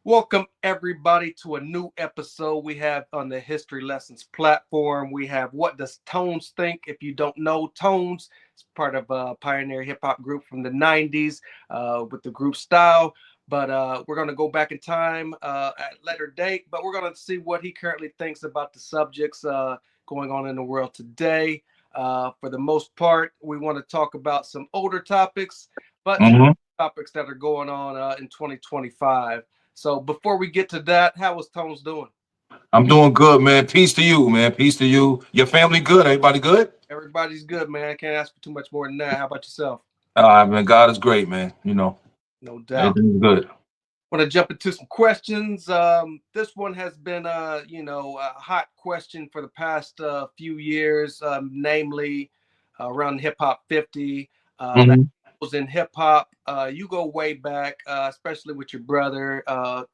Welcome everybody to a new episode we have on the History Lessons platform. We have What Does T.O.N.E Z Think? If you don't know, T.O.N.E Z is part of a pioneer hip hop group from the 90s with the group Style. But we're going to go back in time at later date, but we're going to see what he currently thinks about the subjects going on in the world today. For the most part, we want to talk about some older topics, but topics that are going on in 2025. So before we get to that, how was T.O.N.E Z doing? I'm doing good, man. Peace to you, man. Peace to you. Your family good? Everybody good? Everybody's good, man. I can't ask for too much more than that. How about yourself? Man, God is great, man. No doubt. Everything's good. Want to jump into some questions. This one has been, a hot question for the past few years, namely around Hip Hop 50. Was in hip hop. You go way back, especially with your brother,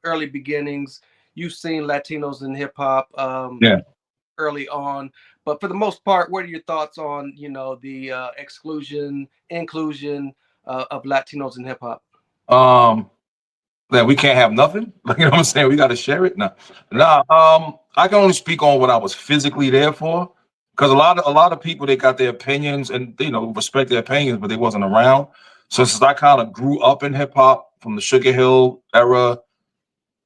early beginnings. You've seen Latinos in hip hop early on, but for the most part, what are your thoughts on the inclusion of Latinos in hip hop? That we can't have nothing. Like, you know what I'm saying? We got to share it. I can only speak on what I was physically there for, because a lot of people, they got their opinions and respect their opinions, but they wasn't around. So since I kind of grew up in hip hop from the Sugar Hill era,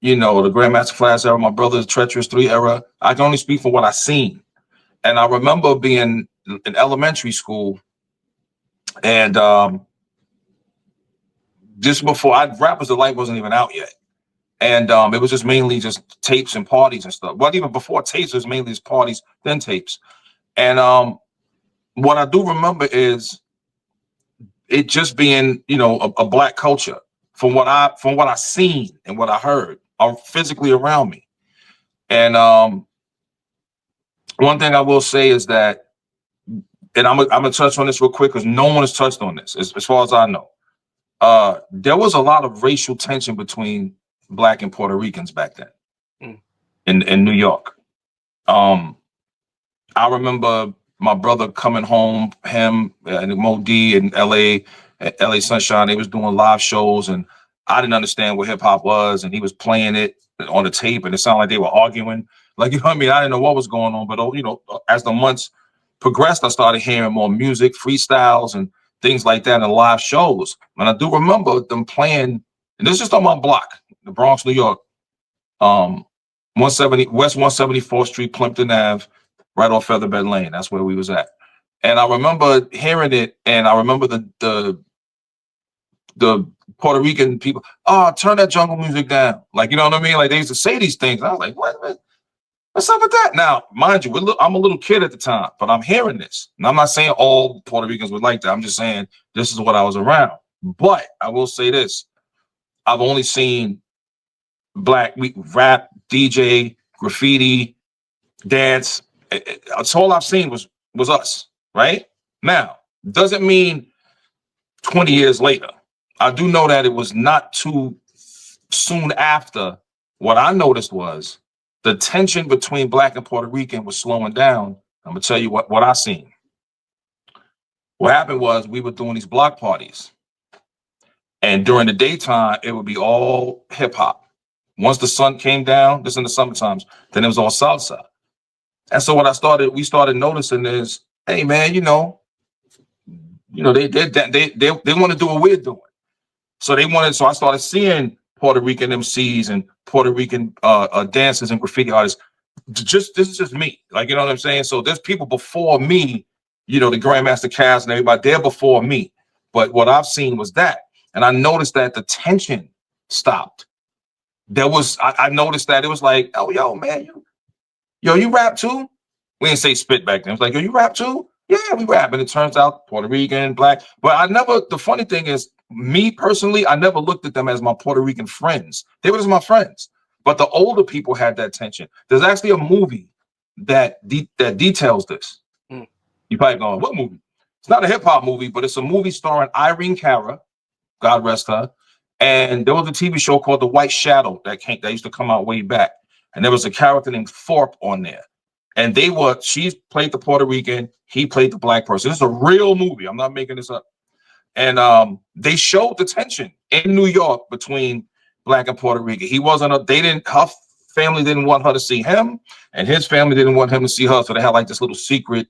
the Grandmaster Flash era, my brother's Treacherous Three era, I can only speak for what I seen. And I remember being in elementary school, and just before Rappers Delight wasn't even out yet. And it was just mainly just tapes and parties and stuff. Well, even before tapes, it was mainly just parties, then tapes. And what I do remember is it just being, a black culture from what I seen and what I heard physically around me. And one thing I will say is that, and I'm gonna touch on this real quick because no one has touched on this as far as I know. There was a lot of racial tension between Black and Puerto Ricans back then in New York. I remember my brother coming home, him and Mo D and LA Sunshine, they was doing live shows, and I didn't understand what hip hop was, and he was playing it on the tape, and it sounded like they were arguing. Like, you know what I mean? I didn't know what was going on, but as the months progressed, I started hearing more music, freestyles, and things like that in live shows. And I do remember them playing, and this is just on my block, the Bronx, New York, 170 West 174th Street, Plimpton Ave, right off Featherbed Lane. That's where we was at. And I remember hearing it, and I remember the Puerto Rican people, turn that jungle music down. Like, you know what I mean? Like, they used to say these things. I was like, what's up with that? Now, mind you, I'm a little kid at the time, but I'm hearing this. And I'm not saying all Puerto Ricans would like that. I'm just saying this is what I was around. But I will say this. I've only seen Black rap, DJ, graffiti, dance. That's all I've seen was us, right? Now, doesn't mean 20 years later. I do know that it was not too soon after. What I noticed was the tension between Black and Puerto Rican was slowing down. I'm gonna tell you what I seen. What happened was we were doing these block parties, and during the daytime, it would be all hip hop. Once the sun came down, this in the summer times, then it was all salsa. And so what we started noticing is, hey man, they want to do what we're doing. So I started seeing Puerto Rican MCs and Puerto Rican dancers and graffiti artists. This is just me. Like, you know what I'm saying? So there's people before me, the Grandmaster Cast and everybody, they're before me. But what I've seen was that. And I noticed that the tension stopped. I noticed that it was like, oh, yo, man, you rap too? We didn't say spit back then. It was like, yo, you rap too? Yeah, we rap. And it turns out Puerto Rican, Black. But the funny thing is, me personally, I never looked at them as my Puerto Rican friends. They were just my friends. But the older people had that tension. There's actually a movie that details this. You probably going, what movie? It's not a hip hop movie, but it's a movie starring Irene Cara, God rest her. And there was a TV show called The White Shadow that used to come out way back. And there was a character named Thorpe on there. And she played the Puerto Rican, he played the Black person. This is a real movie. I'm not making this up. And they showed the tension in New York between black and Puerto Rican. He wasn't a, they didn't, her family didn't want her to see him, and his family didn't want him to see her. So they had like this little secret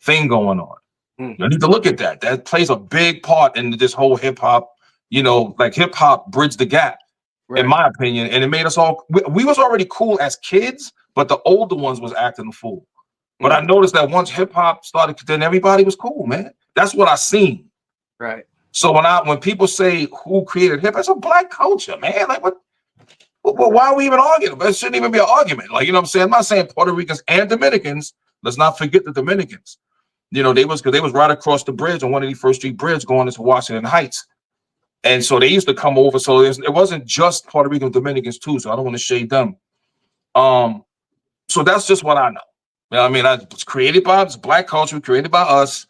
thing going on. You need to look at that. That plays a big part in this whole hip hop, you know, like hip hop bridged the gap, in my opinion. And it made us all, we was already cool as kids, but the older ones was acting a fool. But I noticed that once hip hop started, then everybody was cool, man. That's what I seen. Right. So when people say who created hip hop, it's a black culture, man. Like what? Well, why are we even arguing? It shouldn't even be an argument. Like, you know what I'm saying? I'm not saying Puerto Ricans and Dominicans. Let's not forget the Dominicans. You know, because they was right across the bridge on one of the First Street Bridge going into Washington Heights. And so they used to come over. So it wasn't just Puerto Rican Dominicans too. So I don't want to shade them. So that's just what I know. You know what I mean? It was created by this black culture, created by us,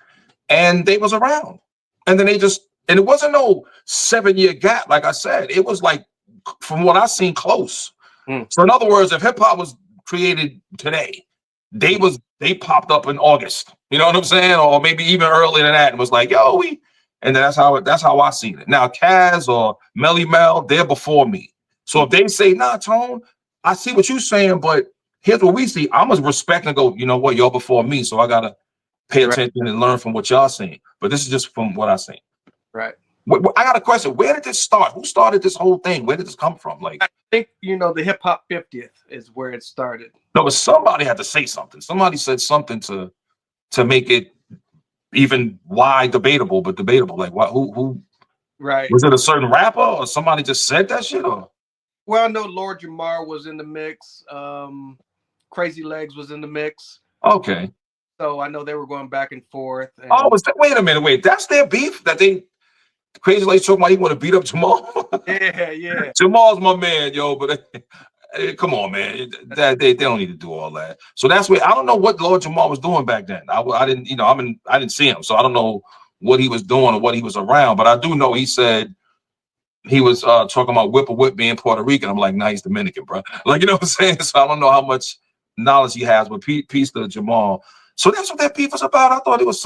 and they was around. And then and it wasn't no 7-year gap. Like I said, it was like, from what I seen, close. So in other words, if hip hop was created today, they popped up in August. You know what I'm saying? Or maybe even earlier than that, and was like, yo, and that's how I seen it. Now, Kaz or Melly Mel, they're before me. So if they say, nah, Tone, I see what you're saying, but here's what we see. I'm gonna respect and go, you know what, y'all before me, so I gotta pay attention and learn from what y'all saying. But this is just from what I seen. Right. I got a question. Where did this start? Who started this whole thing? Where did this come from? Like, I think, you know, the hip hop 50th is where it started. No, but somebody had to say something. Somebody said something to make it even debatable, but debatable. Like, what? Who? Right. Was it a certain rapper or somebody just said that shit? Or well, I know Lord Jamar was in the mix. Crazy Legs was in the mix. Okay. So I know they were going back and forth. And wait a minute. Wait, that's their beef that Crazy Legs talking about he want to beat up Jamal? Yeah. Jamal's my man, yo, but come on, man. They don't need to do all that. So that's where I don't know what Lord Jamal was doing back then. I didn't, you know, I didn't see him, so I don't know what he was doing or what he was around. But I do know he said he was talking about Whip being Puerto Rican. I'm like, nah, he's Dominican, bro. Like, you know what I'm saying? So I don't know how much knowledge he has, but peace to Jamal. So that's what that beef was about. I thought it was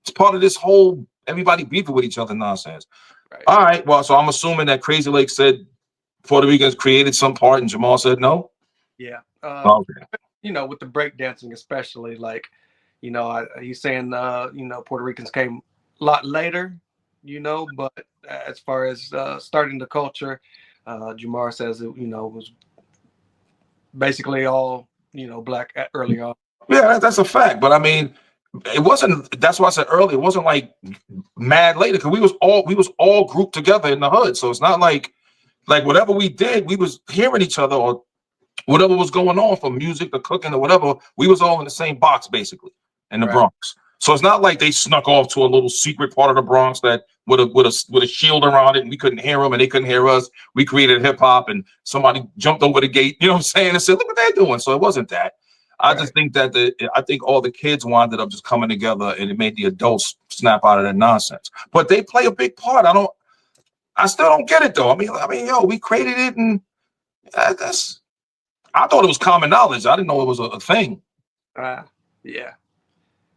it's part of this whole everybody beefing with each other nonsense. Right. All right. Well, so I'm assuming that Crazy Lake said Puerto Ricans created some part and Jamal said no. Yeah. Okay. You know, with the breakdancing, especially, like, you know, he's saying, you know, Puerto Ricans came a lot later, you know, but as far as starting the culture, Jamar says it, you know, was basically all, you know, black early on. Yeah, that's a fact. But I mean, it wasn't. That's why I said earlier. It wasn't like mad later because we was all grouped together in the hood. So it's not like whatever we did, we was hearing each other or whatever was going on from music to cooking or whatever. We was all in the same box basically in the Bronx. So it's not like they snuck off to a little secret part of the Bronx that with a shield around it and we couldn't hear them and they couldn't hear us. We created hip hop and somebody jumped over the gate, you know what I'm saying, and said, "Look what they're doing." So it wasn't that. I just think that I think all the kids wound up just coming together and it made the adults snap out of that nonsense. But they play a big part. I still don't get it though. I mean, yo, we created it and I thought it was common knowledge. I didn't know it was a thing. Yeah.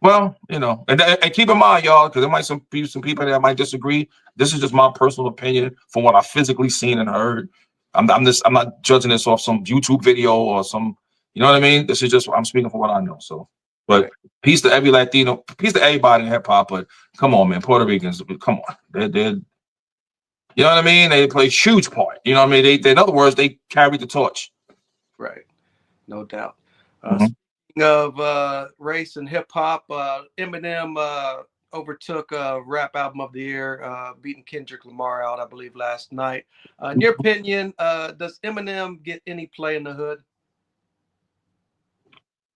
Well, you know, and keep in mind, y'all, because there might be some people that might disagree. This is just my personal opinion from what I physically seen and heard. I'm not judging this off some YouTube video or some, you know what I mean? This is just I'm speaking for what I know. So, but peace to every Latino, peace to everybody in hip hop. But come on, man, Puerto Ricans, come on, they're you know what I mean? They play a huge part. You know what I mean? They in other words, they carried the torch. Right, no doubt. Speaking of race and hip hop, Eminem overtook Rap Album of the Year, beating Kendrick Lamar out, I believe, last night. In your opinion, does Eminem get any play in the hood?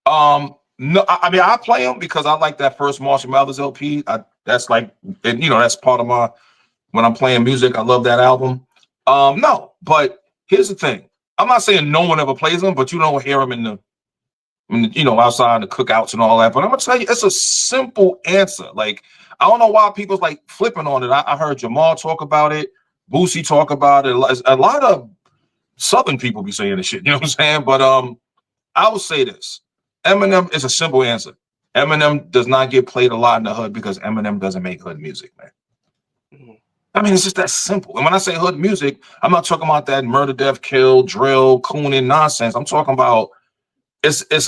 No, I mean I play them because I like that first Marshall Mathers LP. That's like, and you know, that's part of my when I'm playing music. I love that album. No, but here's the thing. I'm not saying no one ever plays them, but you don't hear them in the you know, outside the cookouts and all that. But I'm gonna tell you, it's a simple answer. Like, I don't know why people's like flipping on it. I heard Jamal talk about it, Boosie talk about it. A lot of Southern people be saying this shit, you know what I'm saying? But I will say this. Eminem is a simple answer. Eminem does not get played a lot in the hood because Eminem doesn't make hood music, man. I mean, it's just that simple. And when I say hood music, I'm not talking about that murder, death, kill, drill, cooning nonsense. I'm talking about it's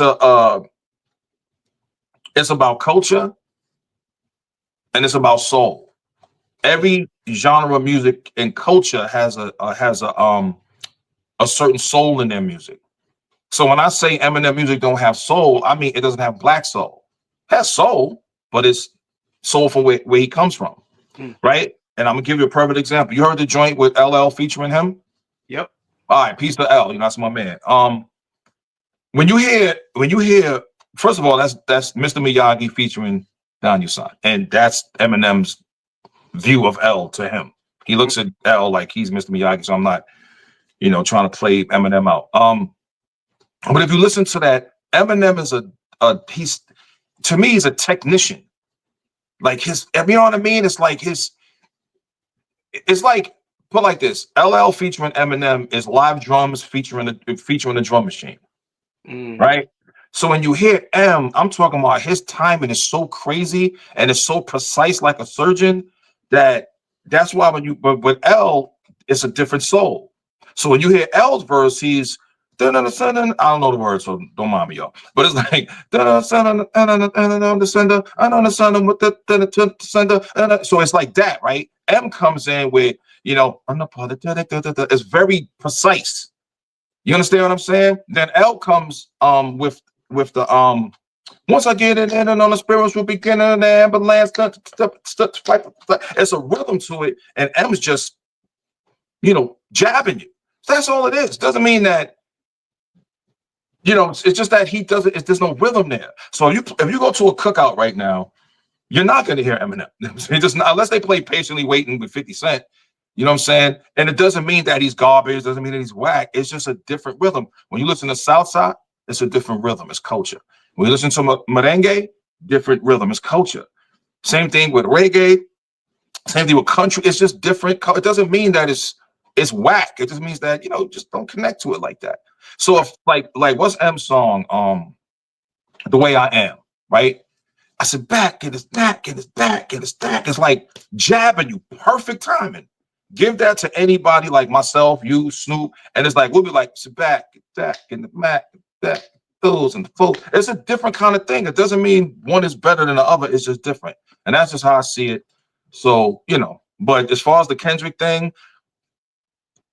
about culture and it's about soul. Every genre of music and culture has a certain soul in their music. So when I say Eminem music don't have soul, I mean it doesn't have black soul. It has soul, but it's soul from where he comes from, right? And I'm gonna give you a perfect example. You heard the joint with LL featuring him? Yep. All right, peace to L. You know, that's my man. When you hear, first of all, that's Mr. Miyagi featuring Daniel-san, and that's Eminem's view of L to him. He looks at L like he's Mr. Miyagi, so I'm not, trying to play Eminem out. But if you listen to that, Eminem is he's, to me, he's a technician. Like you know what I mean? It's like put like this: LL featuring Eminem is live drums featuring a drum machine, right? So when you hear I'm talking about his timing is so crazy and it's so precise, like a surgeon. That's why but with L, it's a different soul. So when you hear L's verse, he's I don't know the words, so don't mind me, y'all. But it's like so it's like that, right? M comes in with unapologetic. It's very precise. You understand what I'm saying? Then L comes with the once I get it in and on the spiritual beginning, the ambulance, it's a rhythm to it, and M's just jabbing you. That's all it is. Doesn't mean that it's just that he doesn't. There's no rhythm there. So if you go to a cookout right now, you're not going to hear Eminem. It just unless they play Patiently Waiting with 50 Cent. You know what I'm saying? And it doesn't mean that he's garbage. Doesn't mean that he's whack. It's just a different rhythm. When you listen to Southside, it's a different rhythm. It's culture. When you listen to merengue, different rhythm. It's culture. Same thing with reggae. Same thing with country. It's just different. It doesn't mean that it's whack. It just means that just don't connect to it like that. So if like what's M's song? The Way I Am, right? I said back and it's back and it's back and it's back. It's like jabbing you, perfect timing. Give that to anybody like myself, you, Snoop, and it's like we'll be like sit back and the back, that those and the folks. It's a different kind of thing. It doesn't mean one is better than the other. It's just different, and that's just how I see it. So but as far as the Kendrick thing,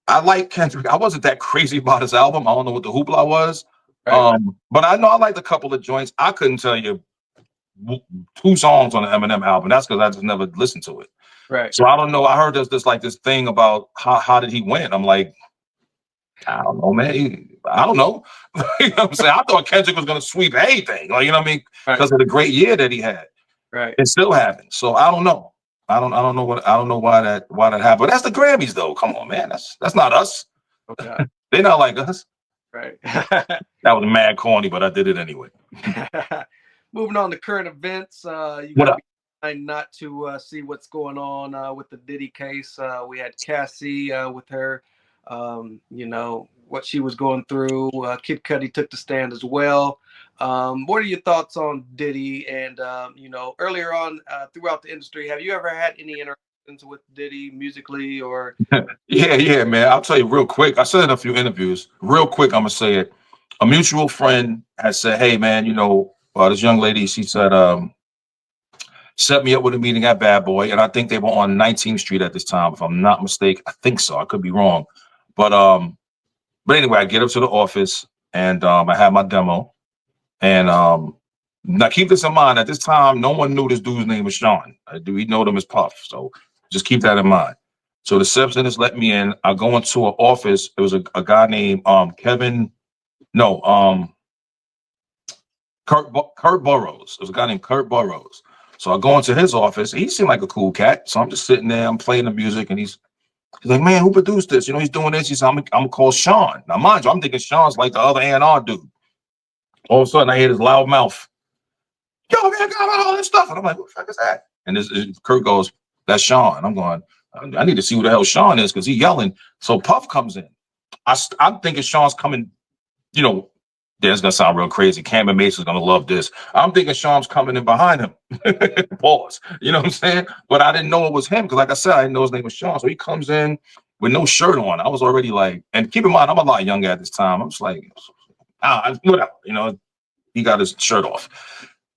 I like Kendrick. I wasn't that crazy about his album. I don't know what the hoopla was. Right. But I know I liked a couple of joints. I couldn't tell you 2 songs on the Eminem album. That's because I just never listened to it. Right. So I don't know. I heard there's this thing about how did he win? I'm like, I don't know, man. I don't know. You know what I'm saying? I thought Kendrick was going to sweep anything. Like, you know what I mean? Because of the great year that he had. Right. It still happened. So I don't know. I don't know why that happened. That's the Grammys though. Come on, man. That's not us. Okay. They're not like us. Right. That was mad corny, but I did it anyway. Moving on to current events. You got to be trying not to see what's going on with the Diddy case. We had Cassie with her, what she was going through. Kid Cudi took the stand as well. What are your thoughts on Diddy? And, earlier on throughout the industry, have you ever had any interactions with Diddy musically or? Yeah, man. I'll tell you real quick. I said in a few interviews, real quick, I'm going to say it. A mutual friend has said, hey, man, this young lady, she said, set me up with a meeting at Bad Boy. And I think they were on 19th Street at this time, if I'm not mistaken. I think so. I could be wrong. But anyway, I get up to the office and I have my demo. And now keep this in mind. At this time, no one knew this dude's name was Sean. We know them as Puff. So just keep that in mind. So the receptionist let me in. I go into an office. It was a guy named Kurt Burrows. It was a guy named Kurt Burrows. So I go into his office. He seemed like a cool cat. So I'm just sitting there. I'm playing the music, and he's like, "Man, who produced this? He's doing this." He said, "I'm gonna call Sean." Now, mind you, I'm thinking Sean's like the other A&R dude. All of a sudden, I hear this loud mouth. Yo, man, I got all this stuff, and I'm like, "What the fuck is that?" And Kurt goes, "That's Sean." I'm going, I need to see who the hell Sean is because he's yelling. So Puff comes in. I'm thinking Sean's coming, Then it's gonna sound real crazy. Cameron Mason's gonna love this. I'm thinking Sean's coming in behind him. Pause. You know what I'm saying? But I didn't know it was him because, like I said, I didn't know his name was Sean. So he comes in with no shirt on. I was already like, and keep in mind, I'm a lot younger at this time. I'm just like, whatever. You know, he got his shirt off.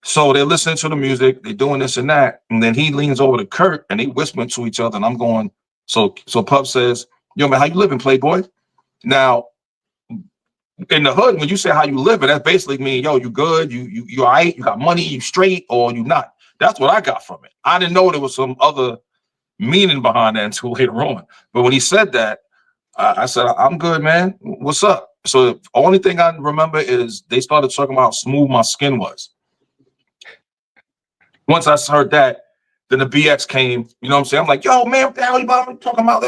So they're listening to the music, they're doing this and that, and then he leans over to Kurt and they whispering to each other. And I'm going, so Puff says, "Yo, man, how you living, Playboy?" Now, in the hood, when you say how you living, that basically means, yo, you good, you all right, you got money, you straight, or you not. That's what I got from it. I didn't know there was some other meaning behind that until later on. But when he said that, I said, "I'm good, man. What's up?" So the only thing I remember is they started talking about how smooth my skin was. Once I heard that, then the BX came. You know what I'm saying? I'm like, "Yo, man, what the hell you about talking about?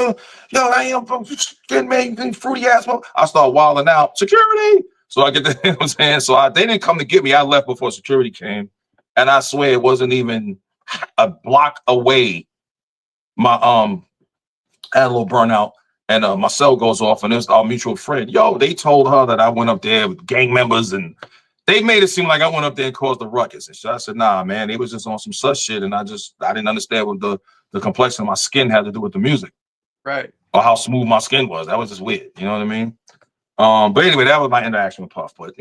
Yo, I ain't skin, man, fruity ass." I start wilding out. Security. So I get the, you know what I'm saying? So they didn't come to get me. I left before security came. And I swear it wasn't even a block away. My I had a little burnout, and my cell goes off, and it's our mutual friend. Yo, they told her that I went up there with gang members, and they made it seem like I went up there and caused the ruckus. And so I said, "Nah, man, they was just on some such shit," and I didn't understand what the complexion of my skin had to do with the music, Right. or how smooth my skin was. That was just weird. You know what I mean? But anyway, that was my interaction with Puff. But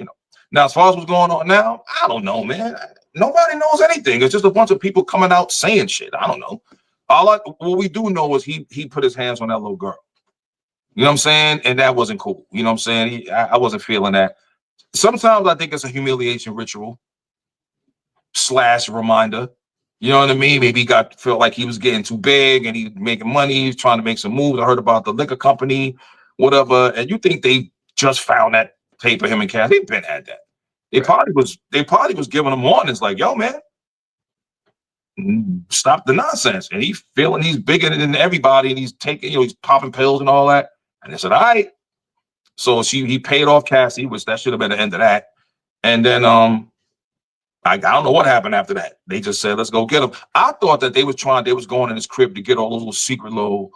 now as far as what's going on now, I don't know, man. Nobody knows anything. It's just a bunch of people coming out saying shit. I don't know. What we do know is he put his hands on that little girl. You know what I'm saying? And that wasn't cool. You know what I'm saying? I wasn't feeling that. Sometimes I think it's a humiliation ritual / reminder. You know what I mean? Maybe he felt like he was getting too big and he's making money. He's trying to make some moves. I heard about the liquor company, whatever. And you think they just found that tape of him and Cass? They've been had that. They probably was giving him warnings like, "Yo, man, stop the nonsense." And he's feeling he's bigger than everybody, and he's taking, he's popping pills and all that. And they said, "All right." So he paid off Cassie, which that should have been the end of that. And then I don't know what happened after that. They just said, "Let's go get him." I thought that they was going in his crib to get all those little secret little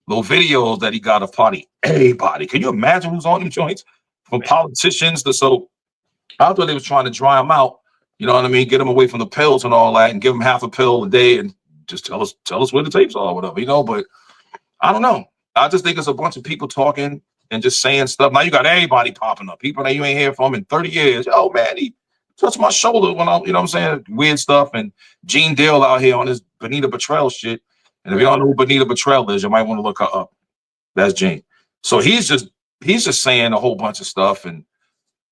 videos that he got of party everybody. Can you imagine who's on them joints? From politicians to so I thought they was trying to dry him out. You know what I mean? Get him away from the pills and all that, and give him half a pill a day, and just tell us where the tapes are, or whatever, But I don't know. I just think it's a bunch of people talking and just saying stuff. Now you got everybody popping up, people that you ain't heard from in 30 years. "Oh man, he touched my shoulder when you know what I'm saying?" Weird stuff. And Gene Dale out here on his Benita Betrell shit. And if you don't know who Benita Betrell is, you might want to look her up. That's Gene. So he's just saying a whole bunch of stuff. And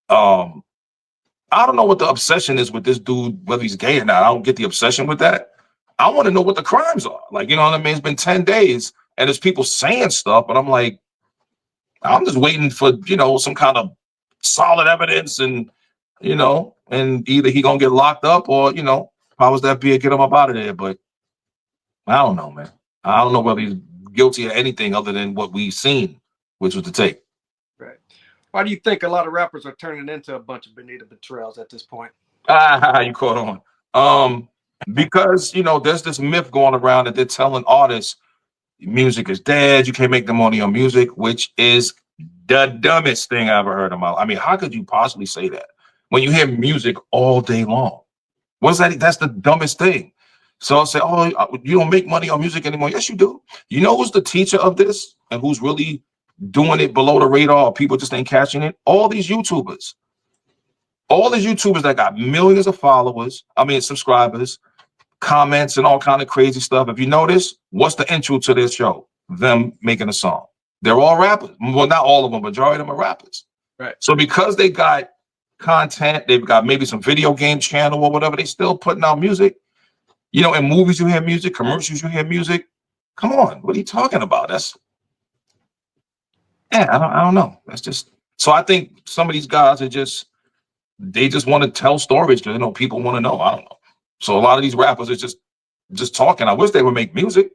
I don't know what the obsession is with this dude, whether he's gay or not. I don't get the obsession with that. I want to know what the crimes are. Like, you know what I mean? It's been 10 days and there's people saying stuff, but I'm like, I'm just waiting for, some kind of solid evidence and either he gonna get locked up or, powers that be, get him up out of there. But I don't know, man. I don't know whether he's guilty of anything other than what we've seen, which was the tape. Right. Why do you think a lot of rappers are turning into a bunch of Benita Betrayals at this point? You caught on. Because, there's this myth going around that they're telling artists music is dead. You can't make the money on music, which is the dumbest thing I ever heard in my life. I mean, how could you possibly say that when you hear music all day long? What's that? That's the dumbest thing. So I'll say, "Oh, you don't make money on music anymore." Yes, you do. You know who's the teacher of this and who's really doing it below the radar, or people just ain't catching it? All these YouTubers. All these YouTubers that got millions of subscribers, comments, and all kind of crazy stuff. If you notice, what's the intro to this show? Them making a song. They're all rappers. Well, not all of them, majority of them are rappers. Right. So because they got content, they've got maybe some video game channel or whatever, they still putting out music. In movies you hear music, commercials you hear music. Come on, what are you talking about? I don't know. That's just, so I think some of these guys are they just want to tell stories because people want to know. I don't know. So a lot of these rappers are just talking. I wish they would make music.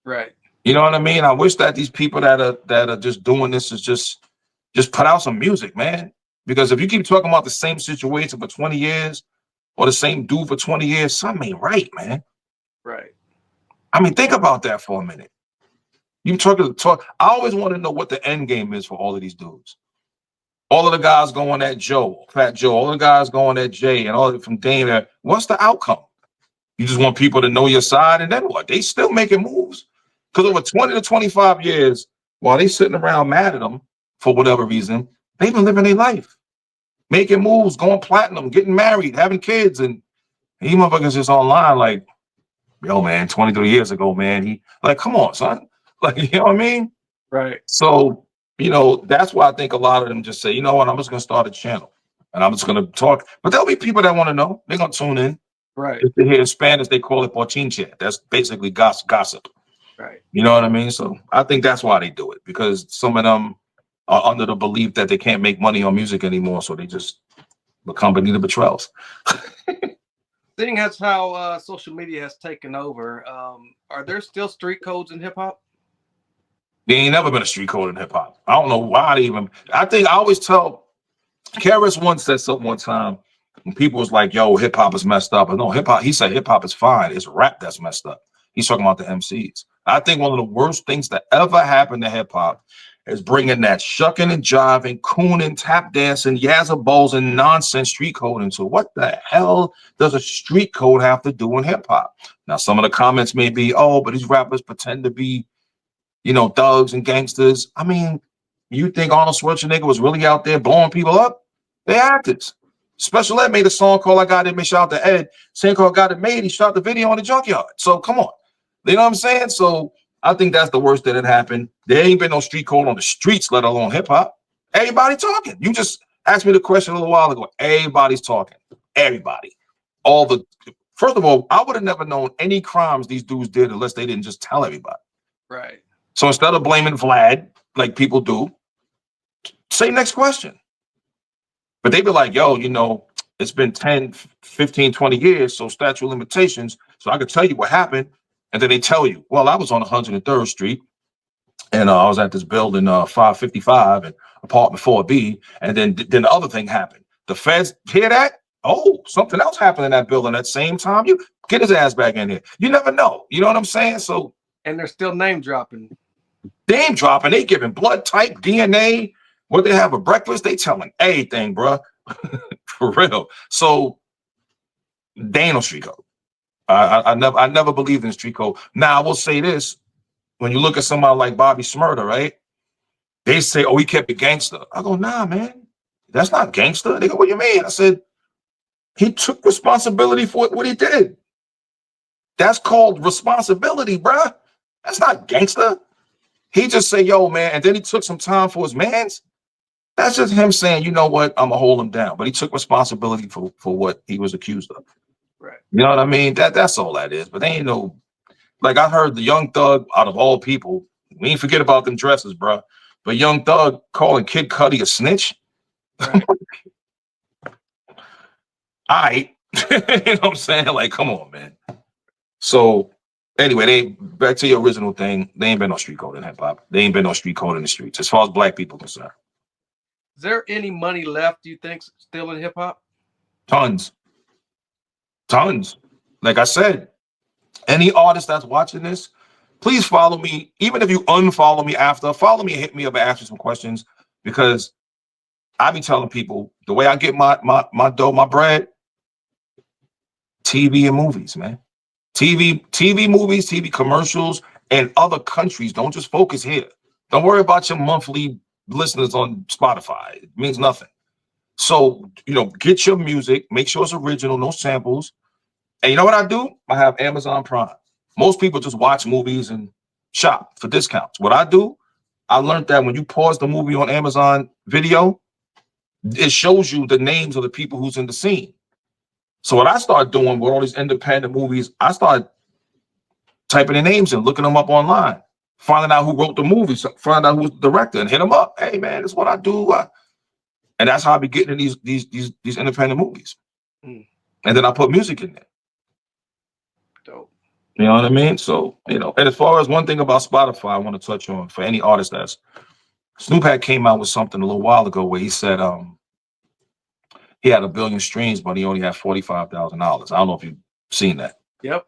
Right. You know what I mean? I wish that these people that are just doing this is just put out some music, man. Because if you keep talking about the same situation for 20 years or the same dude for 20 years, something ain't right, man. Right. I mean, think about that for a minute. You talk. I always want to know what the end game is for all of these dudes. All of the guys going at Joe, Fat Joe, all the guys going at Jay, and all from Dana. What's the outcome? You just want people to know your side, and then what? They still making moves. Because over 20 to 25 years, while they sitting around mad at them for whatever reason, they've been living their life, making moves, going platinum, getting married, having kids, and he motherfuckers just online like, yo, man, 23 years ago, man, he like, come on, son. Like, you know what I mean? Right. So, you know, that's why I think a lot of them just say, you know what, I'm just gonna start a channel and I'm just gonna talk. But there'll be people that want to know. They're gonna tune in. Right. If they hear Spanish, they call it porchinche. That's basically gossip. Right. You know what I mean? So I think that's why they do it, because some of them are under the belief that they can't make money on music anymore, so they just become Benita Betrayals. Seeing as how social media has taken over, are there still street codes in hip hop? There ain't never been a street code in hip hop. I don't know why they even. I think I always tell. Karis once said something one time when people was like, "Yo, hip hop is messed up." And no, hip hop. He said hip hop is fine. It's rap that's messed up. He's talking about the MCs. I think one of the worst things that ever happened to hip hop is bringing that shucking and jiving, cooning, tap dancing, yazza balls, and nonsense street code into. What the hell does a street code have to do in hip hop? Now, some of the comments may be, "Oh, but these rappers pretend to be, you know, thugs and gangsters." I mean, you think Arnold Schwarzenegger was really out there blowing people up? They actors. Special Ed made a song called "I Got It." Shout out to Ed. Same called "Got It Made." He shot the video on the junkyard. So come on, you know what I'm saying? So I think that's the worst that had happened. There ain't been no street code on the streets, let alone hip hop. Everybody talking. You just asked me the question a little while ago. Everybody's talking. Everybody. All the. First of all, I would have never known any crimes these dudes did unless they didn't just tell everybody. Right. So instead of blaming Vlad like people do, say next question. But they be like, yo, you know, it's been 10, 15, 20 years, so statute of limitations, so I could tell you what happened. And then they tell you, well, I was on 103rd Street, and I was at this building, 555, and apartment 4B, and then the other thing happened. The feds hear that? Oh, something else happened in that building at the same time. You get his ass back in here. You never know. You know what I'm saying? So, and they're still name dropping. Name dropping. They giving blood type, DNA, what they have for breakfast. They telling everything, bro. For real. So they ain't no street code. I never believed in street code. Now I will say this: when you look at somebody like Bobby Shmurda, right? They say, "Oh, he kept it gangster." I go, "Nah, man, that's not gangster." They go, "What do you mean?" I said, "He took responsibility for what he did. That's called responsibility, bruh. That's not gangster." He just say, "Yo, man," and then he took some time for his mans. That's just him saying, "You know what? I'm gonna hold him down." But he took responsibility for what he was accused of. Right. You know what I mean? That's all that is. But they ain't no, like, I heard the Young Thug, out of all people, we ain't forget about them dresses, bro. But Young Thug calling Kid Cudi a snitch. Right. All right. You know what I'm saying? Like, come on, man. So anyway, back to your original thing. They ain't been no street code in hip hop. They ain't been no street code in the streets, as far as black people concerned. Is there any money left, you think, still in hip hop? Tons. Like I said, any artist that's watching this, please follow me. Even if you unfollow me after, follow me and hit me up and ask me some questions, because I be telling people the way I get my dough, my bread, TV and movies, man. TV movies, TV commercials, and other countries. Don't just focus here. Don't worry about your monthly listeners on Spotify. It means nothing. So, you know, get your music, make sure it's original, no samples. And you know what I do? I have Amazon Prime. Most people just watch movies and shop for discounts. What I do, I learned that when you pause the movie on Amazon Video, it shows you the names of the people who's in the scene. So what I start doing with all these independent movies, I start typing their names in, looking them up online, finding out who wrote the movies, finding out who's the director, and hit them up. Hey, man, that's what I do. And that's how I be getting in these independent movies. And then I put music in there. Dope. You know what I mean? So, you know, and as far as one thing about Spotify, I want to touch on for any artist that's Snoop had came out with something a little while ago where he said he had 1 billion streams, but he only had $45,000. I don't know if you've seen that. Yep.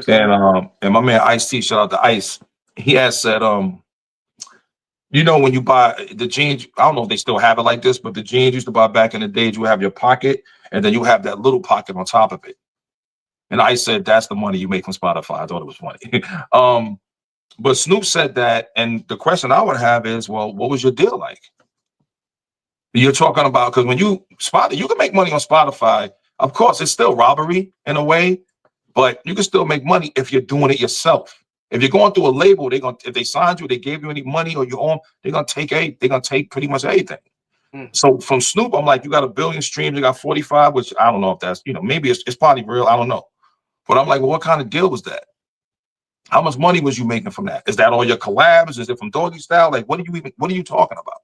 And my man Ice-T, shout out to Ice, he had said You know, when you buy the jeans, I don't know if they still have it like this, but the jeans used to buy back in the days, you have your pocket, and then you have that little pocket on top of it. And I said, that's the money you make from Spotify. I thought it was funny. But Snoop said that, and the question I would have is, well, what was your deal like? You're talking about, because when you can make money on Spotify. Of course, it's still robbery in a way, but you can still make money if you're doing it yourself. If you're going through a label, if they signed you, they gave you any money or you own, they're gonna take pretty much everything. So from Snoop, I'm like, you got 1 billion streams, you got 45, which I don't know if that's, maybe it's probably real. I don't know. But I'm like, well, what kind of deal was that? How much money was you making from that? Is that all your collabs? Is it from Doggy Style? Like, what are you talking about?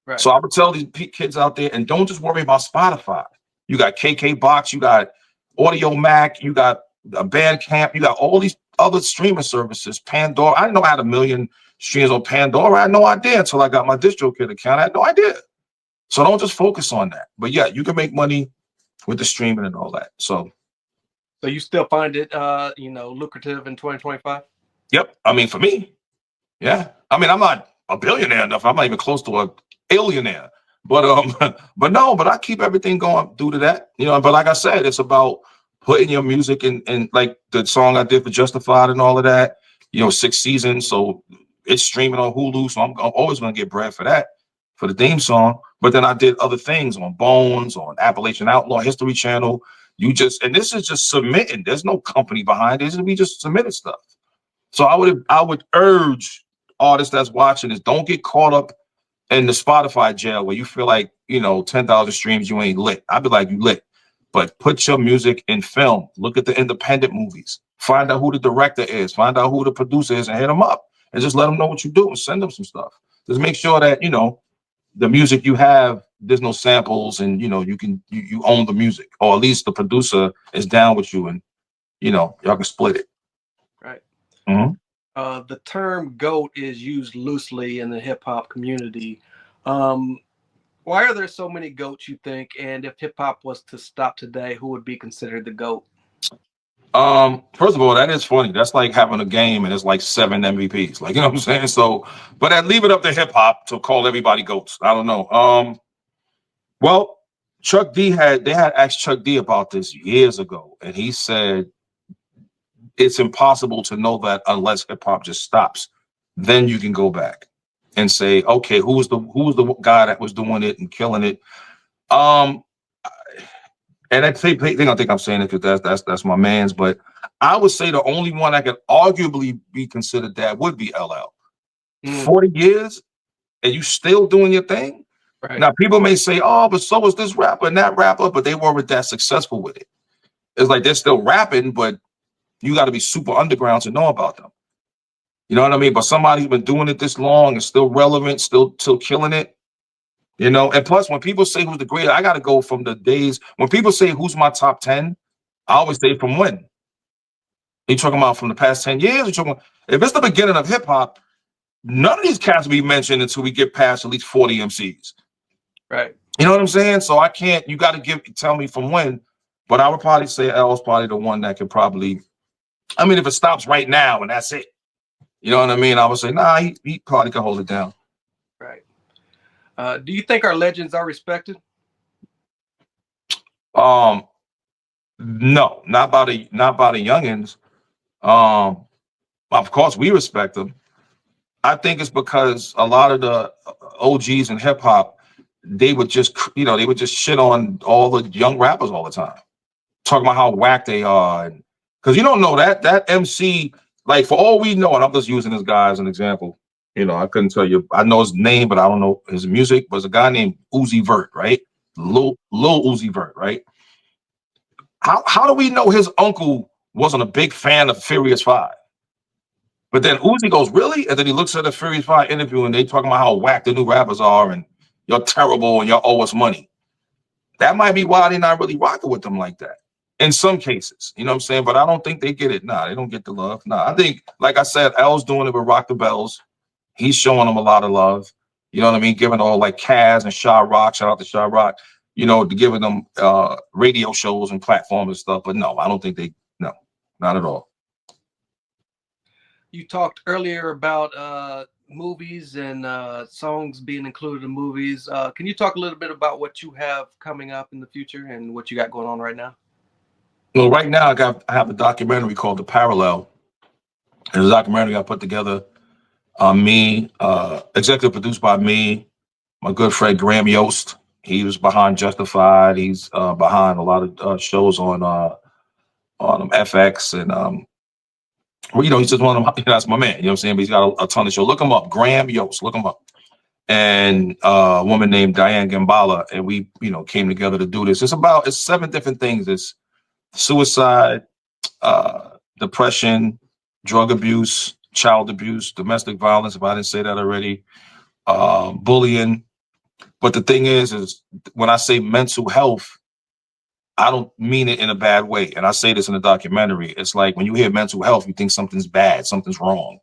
Right. So I would tell these kids out there, and don't just worry about Spotify. You got KK Box, you got Audio Mac, you got a Bandcamp, you got all these other streaming services. Pandora. I didn't know I had 1 million streams on Pandora. I had no idea until I got my DistroKid account. I had no idea. So don't just focus on that. But yeah, you can make money with the streaming and all that. So you still find it lucrative in 2025? Yep. I mean, for me, yeah. I mean, I'm not a billionaire enough. I'm not even close to a billionaire. But but I keep everything going due to that. But like I said, it's about putting your music in like the song I did for Justified and all of that, 6 seasons. So it's streaming on Hulu. So I'm always gonna get bread for that, for the theme song. But then I did other things on Bones, on Appalachian Outlaw History Channel. And this is just submitting. There's no company behind it. We just submitted stuff. So I would urge artists that's watching this, don't get caught up in the Spotify jail where you feel like, 10,000 streams, you ain't lit. I'd be like, you lit. But put your music in film. Look at the independent movies. Find out who the director is. Find out who the producer is and hit them up. And just let them know what you do and send them some stuff. Just make sure that, the music you have, there's no samples and, you own the music. Or at least the producer is down with you and, y'all can split it. Right. Mm-hmm. The term GOAT is used loosely in the hip hop community. Why are there so many GOATs, you think? And if hip hop was to stop today, who would be considered the GOAT? First of all, that is funny. That's like having a game and it's like 7 MVPs. Like, you know what I'm saying? So, but I'd leave it up to hip hop to call everybody GOATs. I don't know. Well, they had asked Chuck D about this years ago, and he said it's impossible to know that unless hip hop just stops. Then you can go back and say, okay, who was the guy that was doing it and killing it? And that thing, I think I'm saying it because that's my man's, but I would say the only one that could arguably be considered that would be LL. 40 years and you still doing your thing. Right. Now people may say, oh, but so was this rapper and that rapper, but they weren't that successful with it. It's like they're still rapping, but you got to be super underground to know about them. You know what I mean? But somebody who's been doing it this long and still relevant, still killing it. And plus when people say who's the greatest, I got to go from the days when people say who's my top 10, I always say from when. You talking about from the past 10 years? If it's the beginning of hip hop, none of these cats will be mentioned until we get past at least 40 MCs. Right. You know what I'm saying? So I can't, you got to tell me from when, but I would probably say L's probably the one that could probably, I mean, if it stops right now and that's it, you know what I mean? I would say, nah, he probably could hold it down. Right. Do you think our legends are respected? No, not by the youngins. Of course we respect them. I think it's because a lot of the OGs in hip hop, they would just shit on all the young rappers all the time, talking about how whack they are. Because you don't know that MC, like for all we know, and I'm just using this guy as an example. I couldn't tell you. I know his name, but I don't know his music. But it's a guy named Uzi Vert, right? Lil Uzi Vert, right? How do we know his uncle wasn't a big fan of Furious 5? But then Uzi goes, really? And then he looks at the Furious 5 interview and they talking about how whack the new rappers are and you're terrible and y'all owe us money. That might be why they're not really rocking with them like that. In some cases, you know what I'm saying? But I don't think they get it. Nah, they don't get the love. Nah, I think, like I said, L's doing it with Rock the Bells. He's showing them a lot of love. You know what I mean? Giving all like Kaz and Sha Rock, shout out to Sha Rock, giving them radio shows and platforms and stuff. But no, I don't think no, not at all. You talked earlier about movies and songs being included in movies. Can you talk a little bit about what you have coming up in the future and what you got going on right now? Well, right now I have a documentary called The Parallel. It's a documentary I put together on me, executive produced by me, my good friend Graham Yost. He was behind Justified. He's behind a lot of shows on FX, and well, he's just one of them. That's my man. You know what I'm saying? But he's got a ton of shows. Look him up, Graham Yost. Look him up. And a woman named Diane Gambala, and we, came together to do this. It's 7 different things. It's suicide, depression, drug abuse, child abuse, domestic violence, if I didn't say that already, bullying. But the thing is when I say mental health, I don't mean it in a bad way. And I say this in the documentary. It's like when you hear mental health, you think something's bad, something's wrong.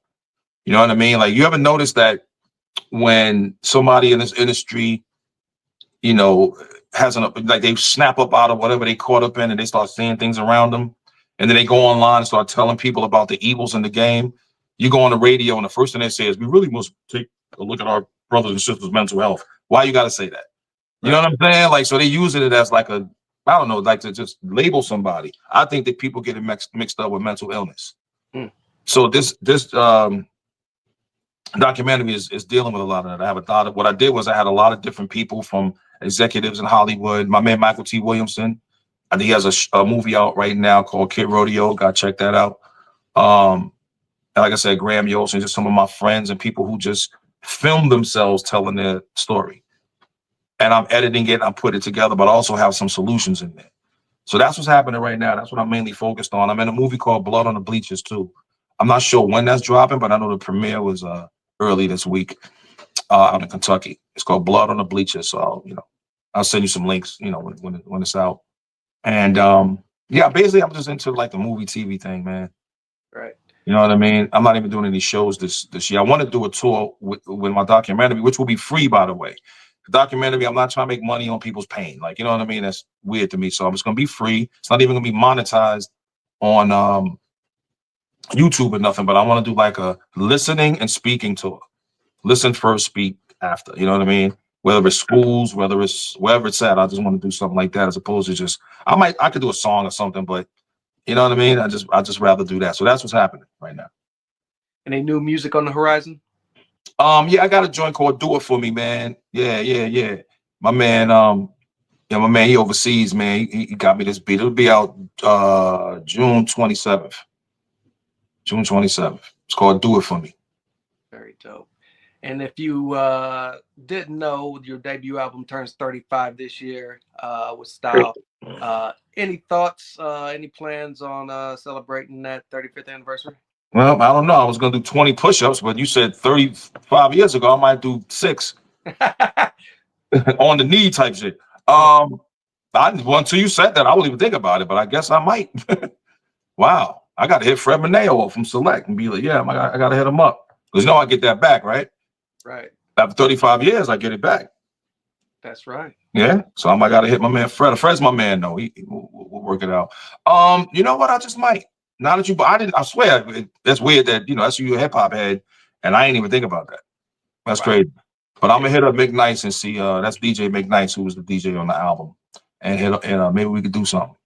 You know what I mean? Like, you ever notice that when somebody in this industry, like they snap up out of whatever they caught up in and they start seeing things around them, and then they go online and start telling people about the evils in the game. You go on the radio and the first thing they say is, we really must take a look at our brothers and sisters' mental health. Why you got to say that? You know what I'm saying? Like, so they using it as like I don't know, like to just label somebody. I think that people get it mixed up with mental illness. So this documentary is dealing with a lot of that. What I did was I had a lot of different people from executives in Hollywood. My man Michael T. Williamson, I think he has a movie out right now called Kid Rodeo. Gotta check that out. And like I said, Graham Yost and just some of my friends and people who just film themselves telling their story. And I'm editing it, I'm putting it together, but I also have some solutions in there. So that's what's happening right now. That's what I'm mainly focused on. I'm in a movie called Blood on the Bleachers too. I'm not sure when that's dropping, but I know the premiere was early this week out in Kentucky. It's called Blood on the Bleachers. So I'll send you some links, when it's out. And yeah, basically I'm just into like the movie TV thing, man. Right. You know what I mean? I'm not even doing any shows this year. I want to do a tour with my documentary, which will be free, by the way. The documentary, I'm not trying to make money on people's pain. Like, you know what I mean? That's weird to me. So it's going to be free. It's not even going to be monetized on YouTube or nothing, but I want to do like a listening and speaking tour. Listen first, speak after. You know what I mean? Whether it's schools, whether it's wherever it's at, I just want to do something like that as opposed to just, I could do a song or something, but you know what I mean? I just rather do that. So that's what's happening right now. Any new music on the horizon? Yeah, I got a joint called Do It For Me, man. Yeah. My man, he overseas, man. He got me this beat. It'll be out June 27th. June 27th. It's called Do It For Me. Very dope. And if you didn't know, your debut album turns 35 this year with Style. Any thoughts, any plans on celebrating that 35th anniversary? Well, I don't know. I was going to do 20 push-ups, but you said 35 years ago, I might do 6 on the knee type shit. Until you said that, I wouldn't even think about it, but I guess I might. Wow. I got to hit Fred Mineo up from Select and be like, yeah, I got to hit him up. Because I get that back, right? Right. After 35 years, I get it back. That's right. Yeah. So I got to hit my man Fred. Fred's my man, though. We'll work it out. You know what? I just might. Now that I swear, that's weird that, that's you a hip hop head, and I ain't even think about that. That's crazy. But I'm gonna hit up McNice and see. That's DJ McNice, who was the DJ on the album, and maybe we could do something.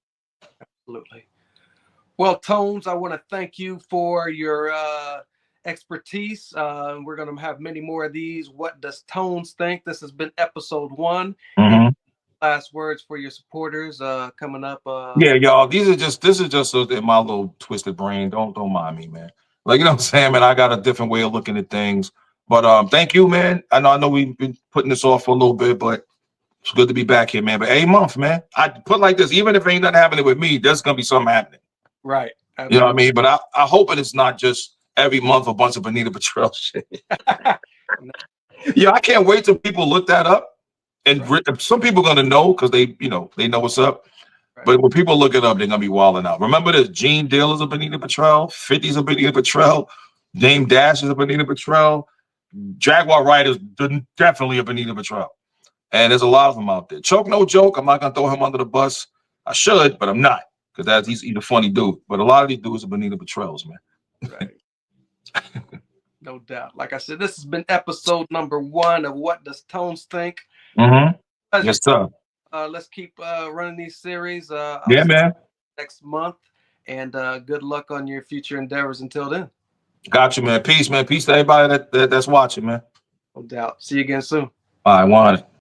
Absolutely. Well, Tones, I want to thank you for your expertise. We're going to have many more of these. What does Tones think? This has been episode 1. Mm-hmm. Last words for your supporters coming up. Yeah, y'all. This is just in my little twisted brain. Don't mind me, man. Like, you know what I'm saying, man. I got a different way of looking at things. But thank you, man. I know we've been putting this off for a little bit, but it's good to be back here, man. But a month, man. I put like this, even if ain't nothing happening with me, there's gonna be something happening. Right. Absolutely. You know what I mean? But I hope it's not just every month a bunch of Benita Betrell shit. Yeah, I can't wait till people look that up. And some people are gonna know because they know what's up. Right. But when people look it up, they're gonna be wilding out. Remember this: Gene Deal is a Benita Betrell, 50's a Benita Betrell, Dame Dash is a Benita Betrell, Jaguar Riders definitely a Benita Betrell. And there's a lot of them out there. Choke no joke. I'm not gonna throw him under the bus. I should, but I'm not, because he's a funny dude. But a lot of these dudes are Benita Betrells, man. Right. No doubt. Like I said, this has been episode number 1 of What Does T.O.N.E Z Think? Yes, sir. Let's keep running these series. Yeah, man. Next month. And good luck on your future endeavors until then. Got you, man. Peace, man. Peace to everybody that's watching, man. No doubt. See you again soon. All right, 100.